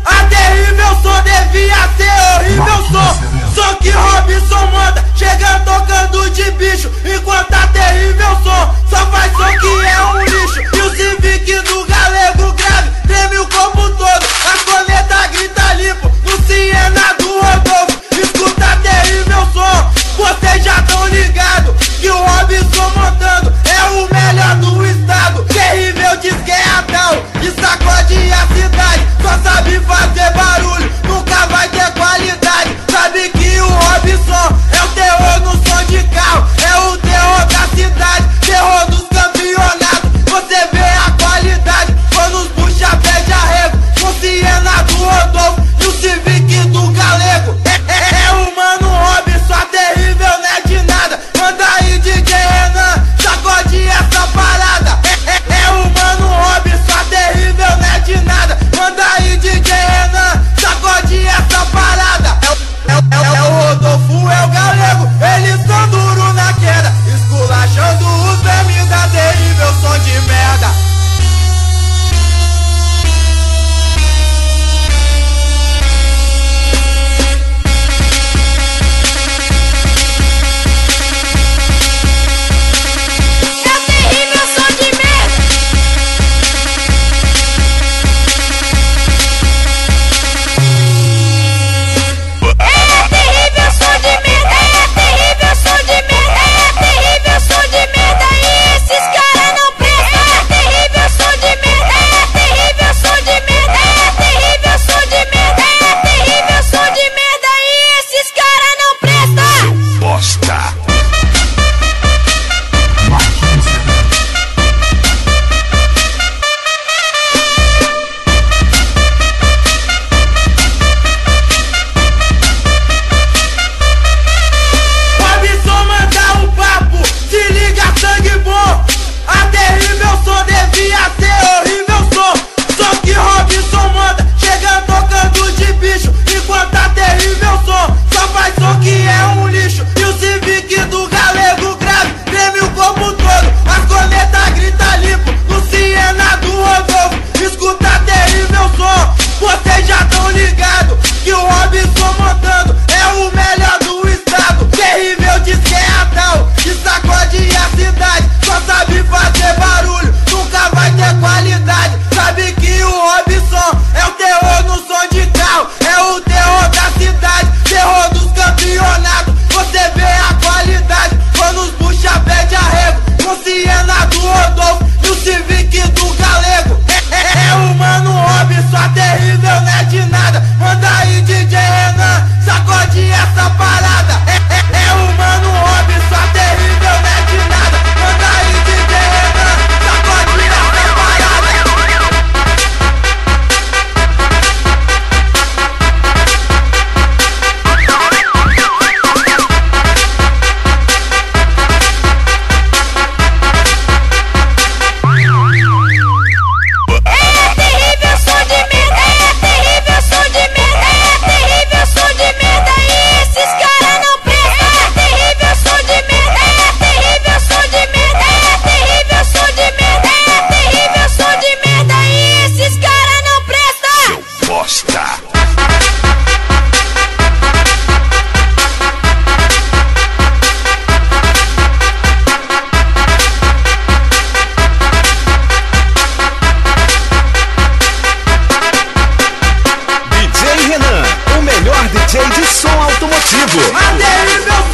A terrível som devia ser horrível som. Som que Robson manda, chega tocando de bicho. Enquanto a terrível som só faz som que é um lixo. E o Civic do Galego grave treme o corpo todo. A corneta grita limpo no Siena do Rodolfo. Escuta a terrível som, vocês já tão ligados que o Robson montando é o melhor do estado. Terrível diz que é Adão e sacode a cidade. Só sabe fazer barulho, nunca vai ter qualidade. Sabe que o Robson é o terror no som de carro, é o terror da cidade, terror dos campeonatos. Você vê a qualidade quando os puxa pé de arrego com Siena do Rodolfo e o Civic do Galego. É o mano Robson, a terrível não é de nada. Manda aí DJ Renan, sacode essa parada. É o mano Robson, a terrível não é de nada. Manda aí DJ Renan, sacode essa parada. É o Rodolfo, é o Galego, eles são duros na queda, esculachando os vermes da terrível som de merda. Vocês já tão ligados que o Robson montando é o melhor do estado. Terrível diz que é Adão e sacode a cidade. Só sabe fazer barulho, nunca vai ter qualidade. Sabe que o Robson é o terror no som de carro, é o terror da cidade, terror dos campeonatos. Você vê a qualidade quando os puxa pé de arrego com Siena do Rodolfo e o Civic do Galego. É o mano Robson, a terrível não é de nada. Manda aí DJ Renan, sacode essa parada. É o mano Robson, a terrível não é de nada. Manda aí DJ Renan, sacode essa parada. DJ Renan, o melhor DJ de som automotivo. A terrível